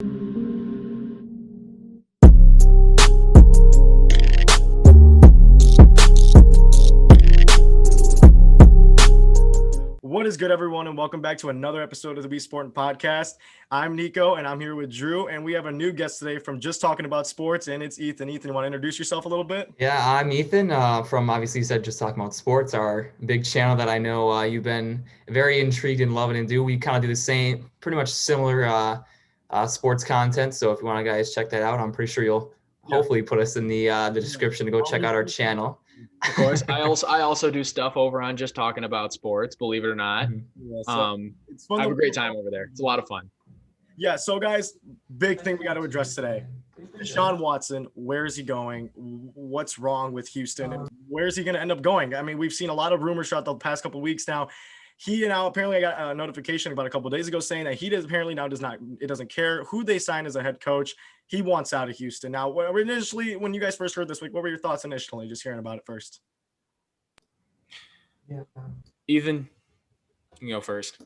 What is good, everyone, and welcome back to another episode of the WeSportin Podcast. I'm Nico, and I'm here with Drew, and we have a new guest today from Just Talking About Sports, and it's Ethan. Ethan, you want to introduce yourself a little bit? Yeah, I'm Ethan from, obviously you said Just Talking About Sports, our big channel that I know you've been very intrigued and loving and do. We kind of do the same, pretty much similar sports content. So if you want to guys check that out, I'm pretty sure you'll hopefully put us in the description to go check out our channel. Of course. I also do stuff over on Just Talking About Sports, believe it or not. Yeah, so it's fun. I have a great time over there. It's a lot of fun. Yeah, so guys, big thing we got to address today. Deshaun Watson, where is he going? What's wrong with Houston? And where is he going to end up going? I mean, we've seen a lot of rumors throughout the past couple of weeks now. Apparently I got a notification about a couple of days ago saying that he doesn't care who they sign as a head coach. He wants out of Houston. Now, initially, when you guys first heard this week, what were your thoughts initially, just hearing about it first? Yeah. Ethan, you can go first.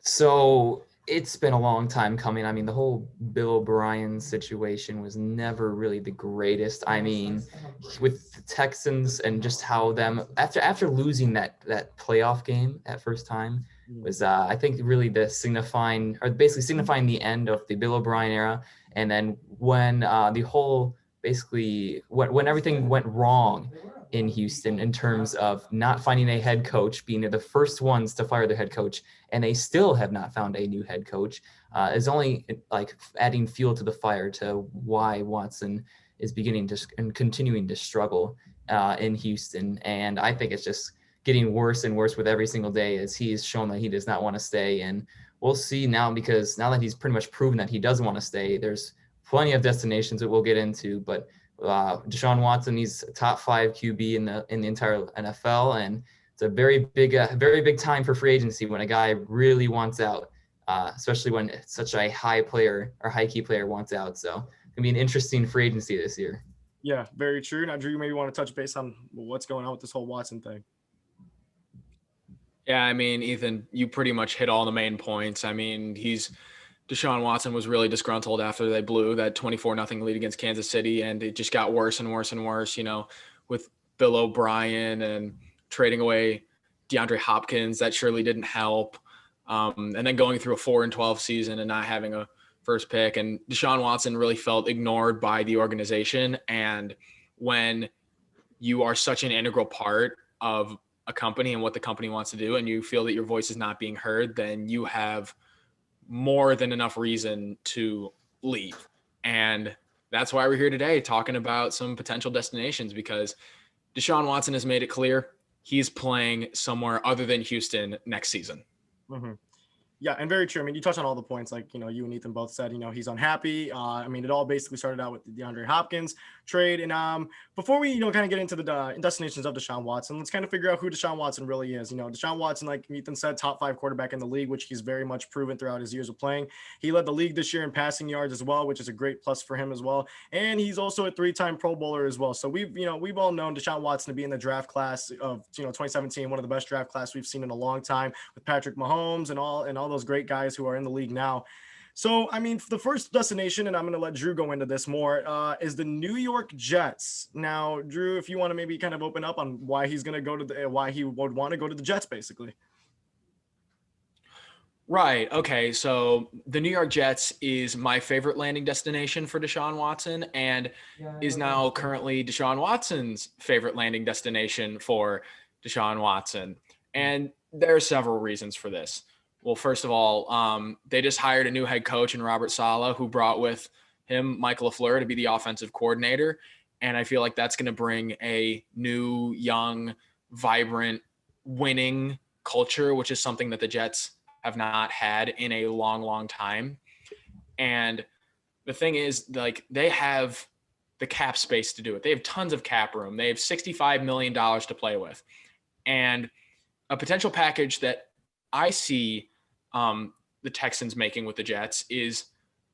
So it's been a long time coming. I mean, the whole Bill O'Brien situation was never really the greatest. I mean, with the Texans and just how them after losing that playoff game that first time was I think really signifying the end of the Bill O'Brien era. And then when when everything went wrong in Houston in terms of not finding a head coach, being the first ones to fire their head coach, and they still have not found a new head coach, is only like adding fuel to the fire to why Watson is beginning to and continuing to struggle in Houston. And I think it's just getting worse and worse with every single day as he's shown that he does not want to stay. And we'll see now, because now that he's pretty much proven that he doesn't want to stay, there's plenty of destinations that we'll get into, but Deshaun Watson, he's a top 5 QB in the entire NFL, and it's a very big time for free agency when a guy really wants out, especially when such a high key player wants out. So it's gonna be an interesting free agency this year. Yeah, very true. Now, Drew, you maybe want to touch base on what's going on with this whole Watson thing. Yeah, I mean, Ethan, you pretty much hit all the main points. I mean, Deshaun Watson was really disgruntled after they blew that 24-0 lead against Kansas City, and it just got worse and worse and worse, with Bill O'Brien and trading away DeAndre Hopkins. That surely didn't help. And then going through a 4-12 season and not having a first pick. And Deshaun Watson really felt ignored by the organization. And when you are such an integral part of a company and what the company wants to do, and you feel that your voice is not being heard, then you have more than enough reason to leave. And that's why we're here today talking about some potential destinations, because Deshaun Watson has made it clear he's playing somewhere other than Houston next season. Mm-hmm. Yeah, and very true. I mean, you touched on all the points, like, you and Ethan both said, he's unhappy. I mean, it all basically started out with the DeAndre Hopkins trade. And before we, kind of get into the destinations of Deshaun Watson, let's kind of figure out who Deshaun Watson really is. Deshaun Watson, like Ethan said, top 5 quarterback in the league, which he's very much proven throughout his years of playing. He led the league this year in passing yards as well, which is a great plus for him as well. And he's also a 3-time Pro Bowler as well. So we've all known Deshaun Watson to be in the draft class of, 2017, one of the best draft class we've seen in a long time, with Patrick Mahomes and all those great guys who are in the league now. So, I mean, the first destination, and I'm going to let Drew go into this more, is the New York Jets. Now, Drew, if you want to maybe kind of open up on why he's going to go to why he would want to go to the Jets, basically. Right. Okay. So the New York Jets is my favorite landing destination for Deshaun Watson, and is now currently Deshaun Watson's favorite landing destination for Deshaun Watson. And there are several reasons for this. Well, first of all, they just hired a new head coach in Robert Saleh, who brought with him Michael LaFleur to be the offensive coordinator. And I feel like that's going to bring a new, young, vibrant, winning culture, which is something that the Jets have not had in a long, long time. And the thing is, like, they have the cap space to do it. They have tons of cap room. They have $65 million to play with. And a potential package that I see the Texans making with the Jets is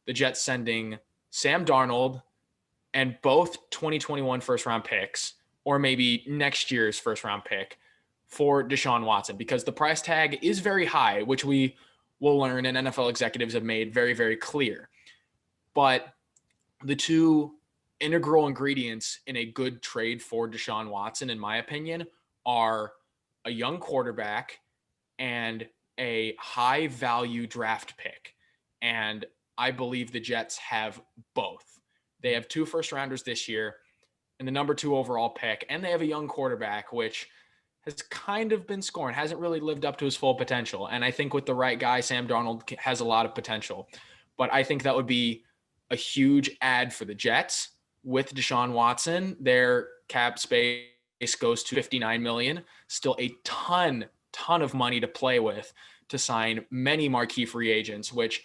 the Jets sending Sam Darnold and both 2021 first-round picks, or maybe next year's first-round pick, for Deshaun Watson, because the price tag is very high, which we will learn and NFL executives have made very, very clear. But the two integral ingredients in a good trade for Deshaun Watson, in my opinion, are a young quarterback and a high value draft pick. And I believe the Jets have both. They have 2 first rounders this year and the number 2 overall pick, and they have a young quarterback, which has kind of been scorned, hasn't really lived up to his full potential. And I think with the right guy, Sam Darnold has a lot of potential. But I think that would be a huge add for the Jets. With Deshaun Watson, their cap space goes to $59 million, still a ton of money to play with to sign many marquee free agents, which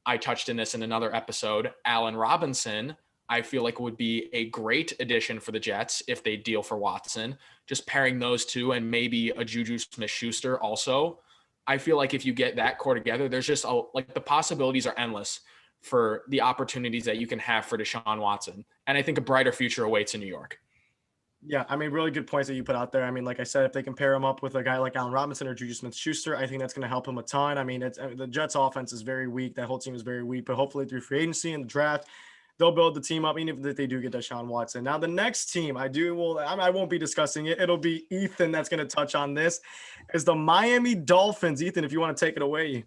I touched in this in another episode. Allen Robinson, I feel like would be a great addition for the Jets if they deal for Watson. Just pairing those two and maybe a Juju Smith-Schuster also. I feel like if you get that core together, there's just the possibilities are endless for the opportunities that you can have for Deshaun Watson. And I think a brighter future awaits in New York. Yeah, I mean, really good points that you put out there. I mean, like I said, if they can pair him up with a guy like Allen Robinson or Juju Smith-Schuster, I think that's going to help him a ton. I mean, the Jets' offense is very weak. That whole team is very weak. But hopefully through free agency and the draft, they'll build the team up, even if they do get Deshaun Watson. Now, the next team, I won't be discussing it. It'll be Ethan that's going to touch on this, is the Miami Dolphins. Ethan, if you want to take it away.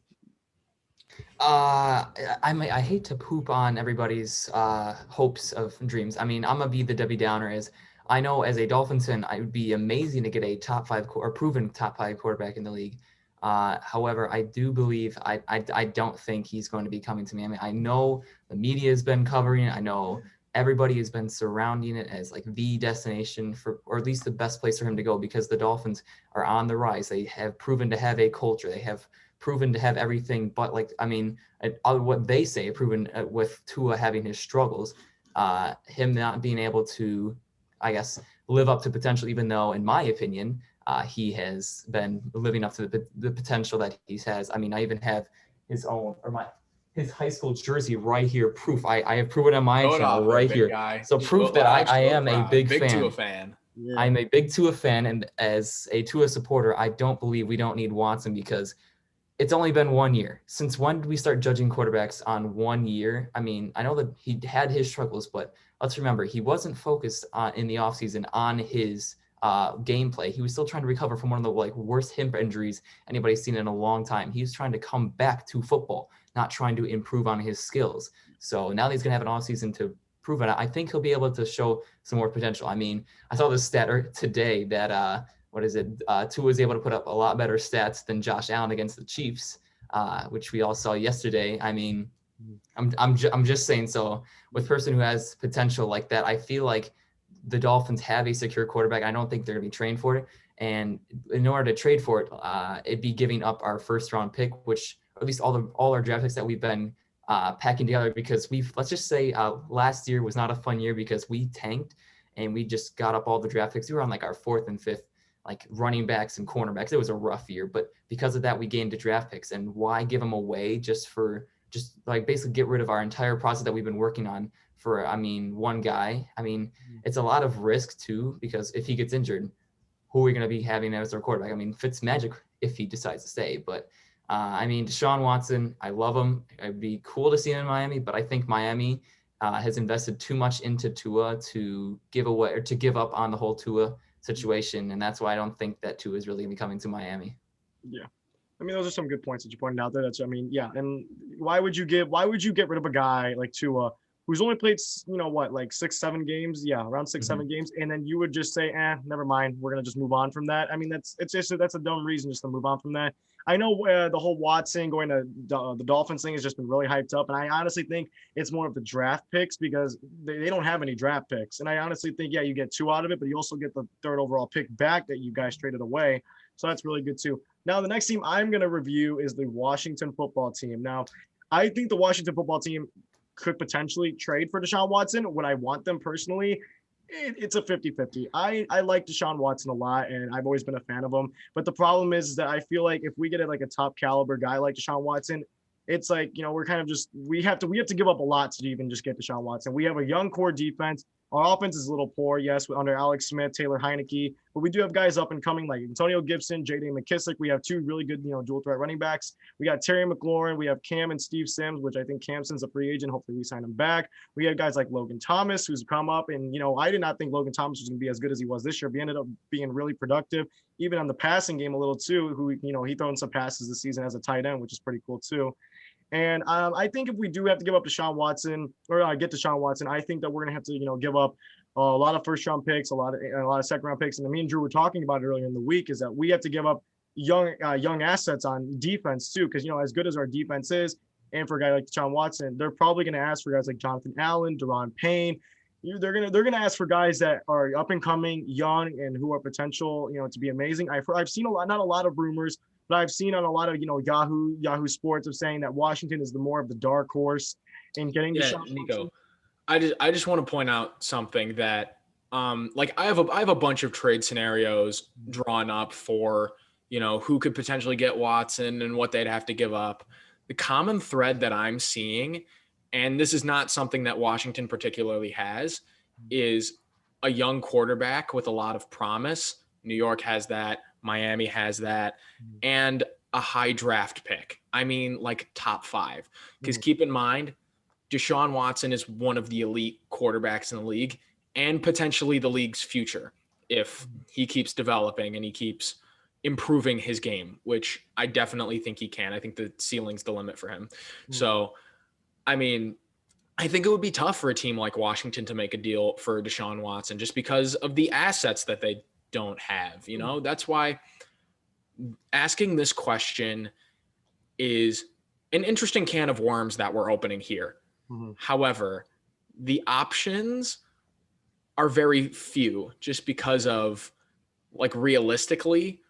I hate to poop on everybody's hopes of dreams. I mean, I'm gonna be the Debbie Downer. As I know, as a Dolphins fan, it would be amazing to get a top 5 or proven top 5 quarterback in the league. However, I do believe I don't think he's going to be coming to Miami. I know the media has been covering it. I know everybody has been surrounding it as like the destination for, or at least the best place for him to go, because the Dolphins are on the rise. They have proven to have a culture. They have proven to have everything, but what they say, proven with Tua having his struggles, him not being able to, I guess, live up to potential, even though, in my opinion, he has been living up to the potential that he has. I mean, I even have his high school jersey right here. Proof. I have proven on my channel right here. Guy. So proof that I am a big fan. Tua fan. Yeah. I'm a big Tua fan, and as a Tua supporter, I don't believe we don't need Watson, because it's only been 1 year. Since when did we start judging quarterbacks on 1 year? I mean, I know that he had his struggles, but let's remember, he wasn't focused in the offseason on his gameplay. He was still trying to recover from one of the worst hip injuries anybody's seen in a long time. He was trying to come back to football, not trying to improve on his skills. So now that he's going to have an offseason to prove it, I think he'll be able to show some more potential. I mean, I saw this stat today that Tua was able to put up a lot better stats than Josh Allen against the Chiefs, which we all saw yesterday. I mean, I'm just saying. So with a person who has potential like that, I feel like the Dolphins have a secure quarterback. I don't think they're going to be trained for it. And in order to trade for it, it'd be giving up our first round pick, which, or at least all our draft picks that we've been packing together, because let's just say last year was not a fun year because we tanked and we just got up all the draft picks. We were on our 4th and 5th, running backs and cornerbacks. It was a rough year, but because of that, we gained the draft picks. And why give them away just basically get rid of our entire process that we've been working on for, one guy? I mean, it's a lot of risk too, because if he gets injured, who are we going to be having as our quarterback? I mean, Fitzmagic if he decides to stay, but Deshaun Watson, I love him. It'd be cool to see him in Miami, but I think Miami has invested too much into Tua to give away or to give up on the whole Tua situation, and that's why I don't think that Tua is really going to be coming to Miami. Yeah, I mean, those are some good points that you pointed out there. And why would you get rid of a guy like Tua, who's only played 6-7 games? Yeah, around 6-7 games, and then you would just say, never mind, we're gonna just move on from that. I mean, that's a dumb reason just to move on from that. I know the whole Watson going to the Dolphins thing has just been really hyped up, and I honestly think it's more of the draft picks, because they don't have any draft picks. And I honestly think, you get 2 out of it, but you also get the 3rd overall pick back that you guys traded away. So that's really good too. Now, the next team I'm going to review is the Washington football team. Now, I think the Washington football team could potentially trade for Deshaun Watson. Would I want them personally? It's a 50-50. I like Deshaun Watson a lot, and I've always been a fan of him. But the problem is that I feel like if we get a top caliber guy like Deshaun Watson, it's we're kind of just we have to give up a lot to even just get Deshaun Watson. We have a young core defense. Our offense is a little poor, yes, under Alex Smith, Taylor Heineke, but we do have guys up and coming like Antonio Gibson, J.D. McKissick. We have two really good, dual threat running backs. We got Terry McLaurin. We have Cam and Steve Sims, which I think Camson's a free agent. Hopefully we sign him back. We have guys like Logan Thomas, who's come up, and I did not think Logan Thomas was going to be as good as he was this year. But he ended up being really productive, even on the passing game a little too. Who he thrown some passes this season as a tight end, which is pretty cool too. And I think if we do have to give up Deshaun Watson or get Deshaun Watson, I think that we're going to have to, give up a lot of first-round picks, a lot of second-round picks. And me and Drew were talking about it earlier in the week is that we have to give up young assets on defense too, because as good as our defense is, and for a guy like Deshaun Watson, they're probably going to ask for guys like Jonathan Allen, Deron Payne. They're gonna ask for guys that are up and coming, young, and who are potential, to be amazing. I've seen not a lot of rumors, but I've seen on a lot of Yahoo Sports of saying that Washington is the more of the dark horse in getting Deshaun Nico. Watson. I just want to point out something that I have a bunch of trade scenarios drawn up for who could potentially get Watson and what they'd have to give up. The common thread that I'm seeing, and this is not something that Washington particularly has, is a young quarterback with a lot of promise. New York has that. Miami has that. And a high draft pick. I mean, like top 5. Because keep in mind, Deshaun Watson is one of the elite quarterbacks in the league and potentially the league's future if he keeps developing and he keeps improving his game, which I definitely think he can. I think the ceiling's the limit for him. So, I mean, I think it would be tough for a team like Washington to make a deal for Deshaun Watson just because of the assets that they don't have. That's why asking this question is an interesting can of worms that we're opening here. However, the options are very few just because of realistically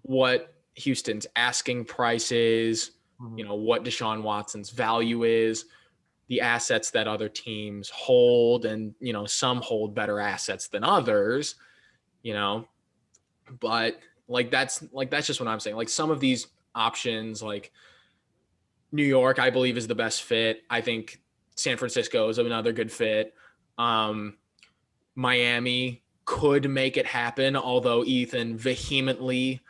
what Houston's asking price is, what Deshaun Watson's value is, the assets that other teams hold, and, some hold better assets than others, but that's just what I'm saying. Some of these options, New York, I believe is the best fit. I think San Francisco is another good fit. Miami could make it happen, although Ethan vehemently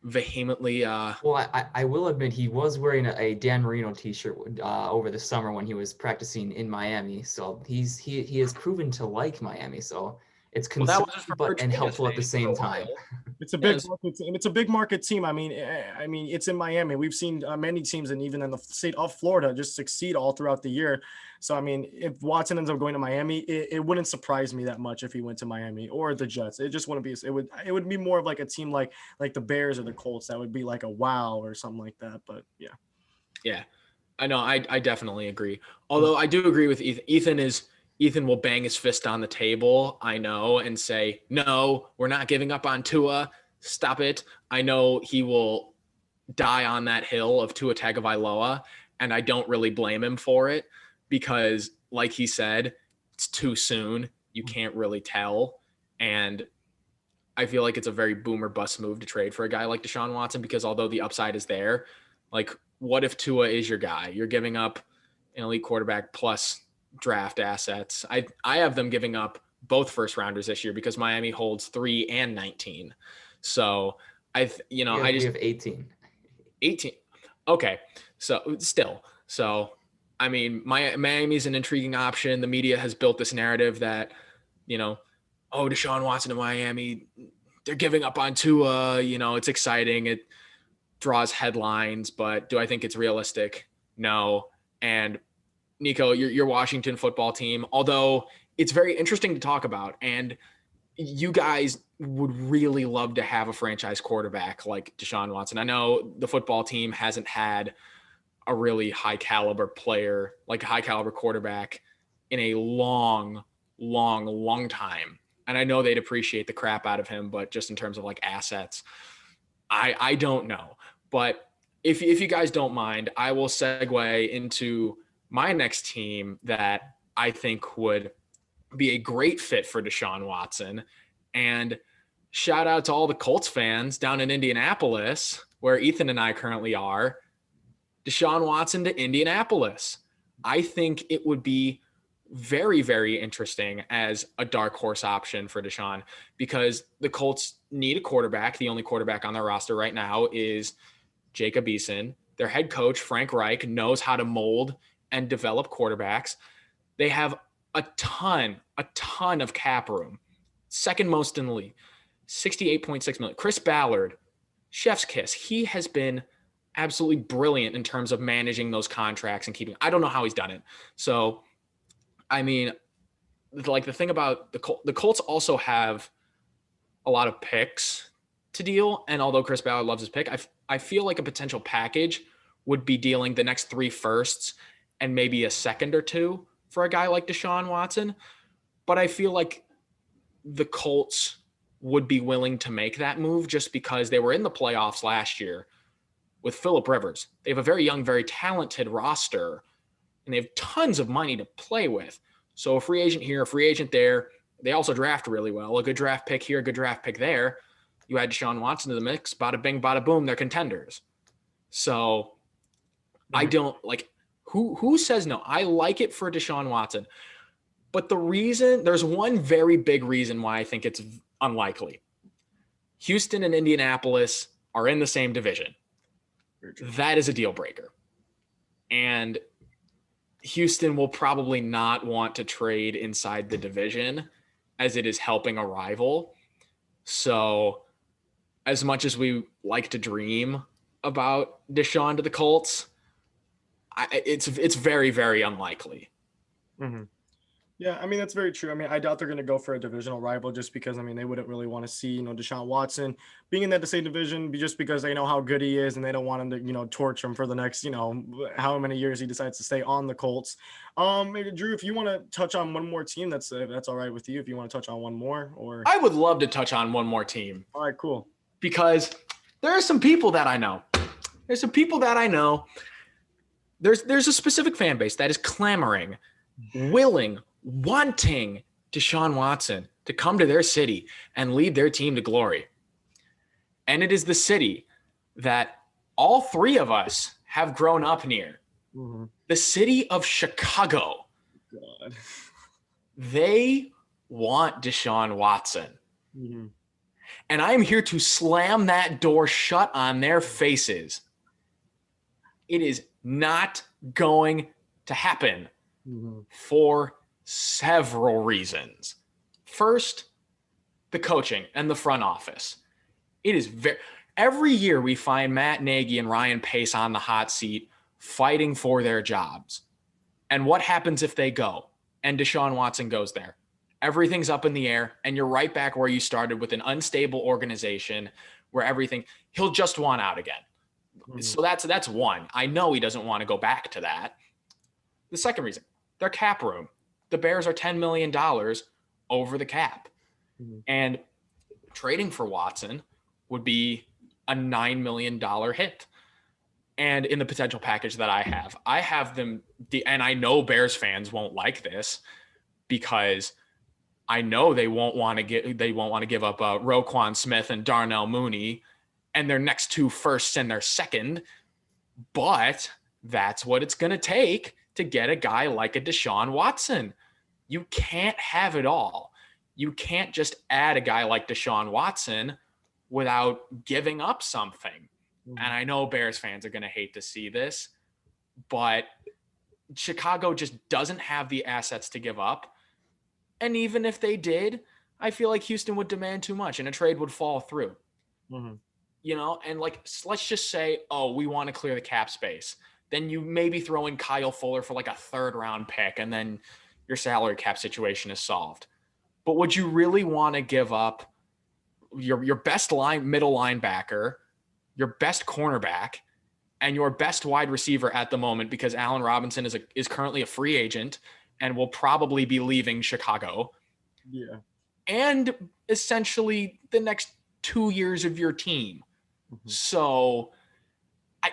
well, I will admit he was wearing a Dan Marino t-shirt over the summer when he was practicing in Miami, so he has proven to like Miami, so it's concerning and helpful at the same time. It's a big market team. It's a big market team. I mean, it's in Miami. We've seen many teams, and even in the state of Florida, just succeed all throughout the year. So, I mean, if Watson ends up going to Miami, it wouldn't surprise me that much if he went to Miami or the Jets. It just wouldn't be. It would be more of like a team like the Bears or the Colts. That would be like a wow or something like that. But yeah. Yeah, I know. I definitely agree. Although I do agree with Ethan. Ethan will bang his fist on the table, I know, and say, no, we're not giving up on Tua. Stop it. I know he will die on that hill of Tua Tagovailoa, and I don't really blame him for it because, like he said, it's too soon. You can't really tell. And I feel like it's a very boomer bust move to trade for a guy like Deshaun Watson because although the upside is there, what if Tua is your guy? You're giving up an elite quarterback plus draft assets. I have them giving up both first rounders this year because Miami holds 3 and 19. So we have 18. Okay. So I mean, Miami's an intriguing option. The media has built this narrative that, Deshaun Watson to Miami, they're giving up on Tua, it's exciting. It draws headlines, but do I think it's realistic? No. And Nico, your Washington football team, although it's very interesting to talk about, and you guys would really love to have a franchise quarterback like Deshaun Watson. I know the football team hasn't had a really high caliber player, like a high caliber quarterback in a long time. And I know they'd appreciate the crap out of him, but just in terms of assets, I don't know. But if you guys don't mind, I will segue into my next team that I think would be a great fit for Deshaun Watson. And shout out to all the Colts fans down in Indianapolis, where Ethan and I currently are. Deshaun Watson to Indianapolis. I think it would be very, very interesting as a dark horse option for Deshaun, because the Colts need a quarterback. The only quarterback on their roster right now is Jacob Eason. Their head coach, Frank Reich, knows how to mold and develop quarterbacks. They have a ton of cap room, second most in the league, $68.6 million. Chris Ballard, chef's kiss. He has been absolutely brilliant in terms of managing those contracts and keeping. I don't know how he's done it. So, I mean, like the thing about the Colts also have a lot of picks to deal. And although Chris Ballard loves his pick, I feel like a potential package would be dealing the next 3 firsts and maybe a second or 2 for a guy like Deshaun Watson. But I feel like the Colts would be willing to make that move just because they were in the playoffs last year with Phillip Rivers. They have a very young, very talented roster, and they have tons of money to play with. So a free agent here, a free agent there. They also draft really well. A good draft pick here, a good draft pick there. You add Deshaun Watson to the mix, bada bing, bada boom, they're contenders. So I don't like who says no. I like it for Deshaun Watson. But there's one very big reason why I think it's unlikely. Houston and Indianapolis are in the same division. That is a deal breaker. And Houston will probably not want to trade inside the division as it is helping a rival. So as much as we like to dream about Deshaun to the Colts, it's very, very unlikely. Mm-hmm. Yeah, I mean, that's very true. I mean, I doubt they're going to go for a divisional rival just because, I mean, they wouldn't really want to see, Deshaun Watson being in that same division just because they know how good he is and they don't want him to, torch him for the next, how many years he decides to stay on the Colts. Maybe Drew, if you want to touch on one more team, that's all right with you. If you want to touch on one more, or I would love to touch on one more team. All right, cool. Because there are some people that I know. There's a specific fan base that is clamoring, willing, wanting Deshaun Watson to come to their city and lead their team to glory. And it is the city that all 3 of us have grown up near. Mm-hmm. The city of Chicago. God. They want Deshaun Watson. Mm-hmm. And I am here to slam that door shut on their faces. It is not going to happen for several reasons. First, the coaching and the front office. It is every year we find Matt Nagy and Ryan Pace on the hot seat fighting for their jobs. And what happens if they go and Deshaun Watson goes there? Everything's up in the air and you're right back where you started with an unstable organization where he'll just want out again. Mm-hmm. So that's one. I know he doesn't want to go back to that. The second reason, their cap room. The Bears are $10 million over the cap. Mm-hmm. And trading for Watson would be a $9 million hit. And in the potential package that I have them, and I know Bears fans won't like this because I know they won't want to give up Roquan Smith and Darnell Mooney and their next 2 firsts and their second, but that's what it's going to take to get a guy like a Deshaun Watson. You can't have it all. You can't just add a guy like Deshaun Watson without giving up something. Mm-hmm. And I know Bears fans are going to hate to see this, but Chicago just doesn't have the assets to give up. And even if they did, I feel like Houston would demand too much and a trade would fall through. Mm-hmm. And let's just say, we want to clear the cap space. Then you maybe throw in Kyle Fuller for like a 3rd round pick and then your salary cap situation is solved. But would you really want to give up your best middle linebacker, your best cornerback, and your best wide receiver at the moment because Allen Robinson is currently a free agent and will probably be leaving Chicago? Yeah. And essentially the next 2 years of your team. Mm-hmm. So I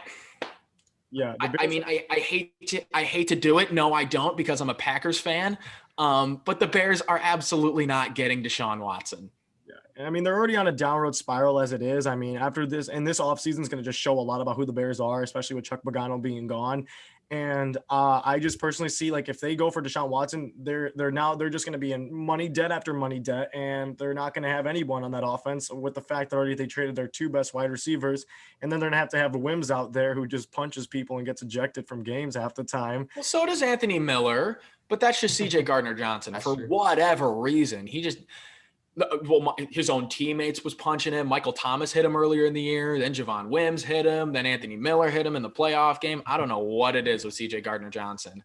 hate to do it. No, I don't, because I'm a Packers fan. But the Bears are absolutely not getting Deshaun Watson. Yeah. I mean, they're already on a downward spiral as it is. I mean, after this, and this offseason is going to just show a lot about who the Bears are, especially with Chuck Pagano being gone. And I just personally see, like, if they go for Deshaun Watson, they're just going to be in money debt after money debt, and they're not going to have anyone on that offense with the fact that already they traded their 2 best wide receivers, and then they're going to have Wims out there who just punches people and gets ejected from games half the time. Well, so does Anthony Miller, but that's just CJ Gardner-Johnson. For true. whatever reason, he just his own teammates was punching him. Michael Thomas hit him earlier in the year. Then Javon Wims hit him. Then Anthony Miller hit him in the playoff game. I don't know what it is with CJ Gardner-Johnson.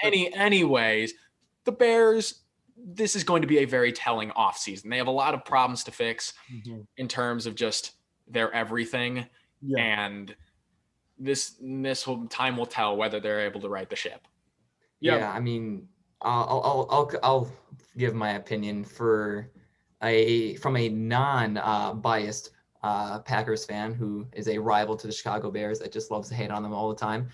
Anyways, the Bears, this is going to be a very telling offseason. They have a lot of problems to fix in terms of just their everything. Yeah. And time will tell whether they're able to right the ship. Yeah, I mean, I'll give my opinion from a non-biased Packers fan who is a rival to the Chicago Bears that just loves to hate on them all the time.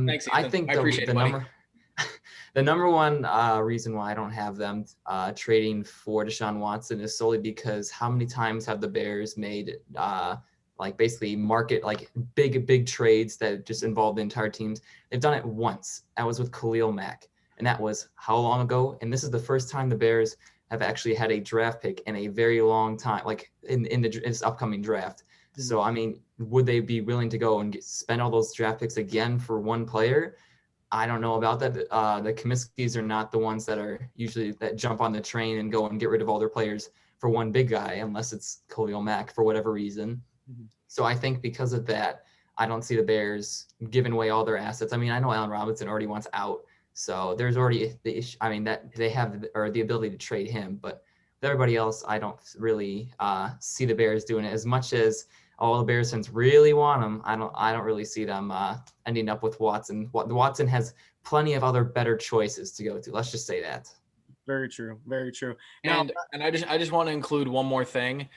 Thanks, Ethan. I think I appreciate the number one reason why I don't have them trading for Deshaun Watson is solely because how many times have the Bears made basically big trades that just involve the entire teams? They've done it once. That was with Khalil Mack. And that was how long ago? And this is the first time the Bears have actually had a draft pick in a very long time, like in this upcoming draft. Mm-hmm. So, I mean, would they be willing to go and spend all those draft picks again for one player? I don't know about that. The Comiskys are not the ones that jump on the train and go and get rid of all their players for one big guy, unless it's Khalil Mack for whatever reason. Mm-hmm. So I think because of that, I don't see the Bears giving away all their assets. I mean, I know Allen Robinson already wants out. So there's already the issue. I mean, that they have the ability to trade him, but with everybody else, I don't really see the Bears doing it as much as all the Bears fans really want him. I don't really see them ending up with Watson. Watson has plenty of other better choices to go to. Let's just say that. Very true. Very true. And I just want to include one more thing.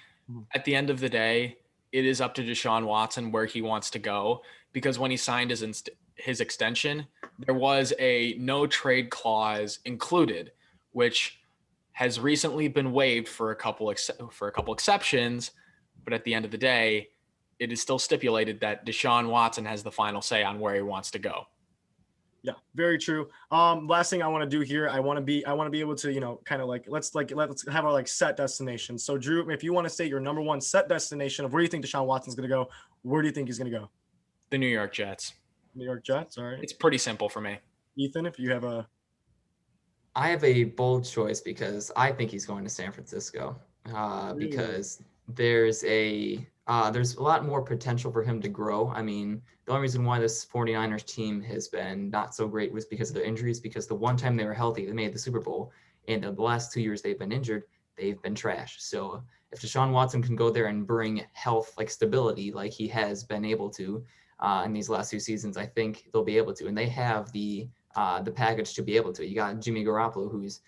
At the end of the day, it is up to Deshaun Watson where he wants to go, because when he signed his extension, there was a no trade clause included, which has recently been waived for a couple exceptions. But at the end of the day, it is still stipulated that Deshaun Watson has the final say on where he wants to go. Yeah, very true. Last thing I want to do here, I want to be able to, kind of let's have our set destination. So Drew, if you want to state your number one set destination of where you think Deshaun Watson's going to go, where do you think he's going to go? The New York Jets. New York Jets. All right. It's pretty simple for me. Ethan, if you have I have a bold choice because I think he's going to San Francisco because there's a lot more potential for him to grow. I mean, the only reason why this 49ers team has been not so great was because of their injuries, because the one time they were healthy, they made the Super Bowl, and the last 2 years they've been injured, they've been trash. So if Deshaun Watson can go there and bring health, stability, like he has been able to in these last 2 seasons, I think they'll be able to. And they have the package to be able to. You got Jimmy Garoppolo, who's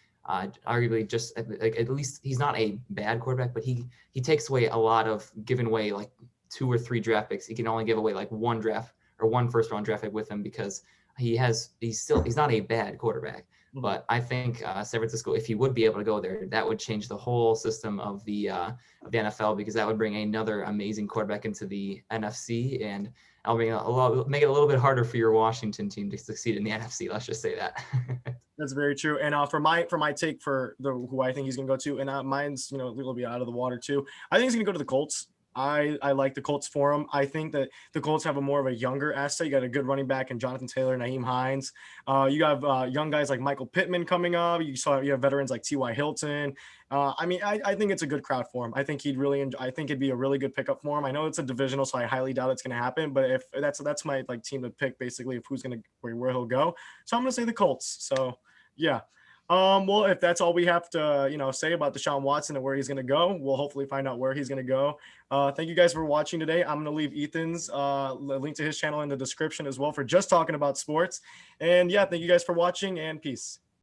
arguably just at least he's not a bad quarterback, but he takes away a lot of giving away 2 or 3 draft picks. He can only give away one draft or 1 first round draft pick with him because he's not a bad quarterback. Mm-hmm. But I think San Francisco, if he would be able to go there, that would change the whole system of the NFL, because that would bring another amazing quarterback into the NFC, and I'll make it a little bit harder for your Washington team to succeed in the NFC. Let's just say that. That's very true. And for my take for who I think he's going to go to, and mine's a little bit out of the water too. I think he's going to go to the Colts. I like the Colts for him. I think that the Colts have more of a younger asset. You got a good running back in Jonathan Taylor, Nyheim Hines. You have young guys like Michael Pittman coming up. You have veterans like T.Y. Hilton. I think it's a good crowd for him. I think he'd really I think it'd be a really good pickup for him. I know it's a divisional, so I highly doubt it's going to happen. But if that's my team to pick basically of who's going to where he'll go. So I'm going to say the Colts. So yeah. Well, if that's all we have to, say about Deshaun Watson and where he's going to go, we'll hopefully find out where he's going to go. Thank you guys for watching today. I'm going to leave Ethan's link to his channel in the description as well for just talking about sports. And yeah, thank you guys for watching, and peace.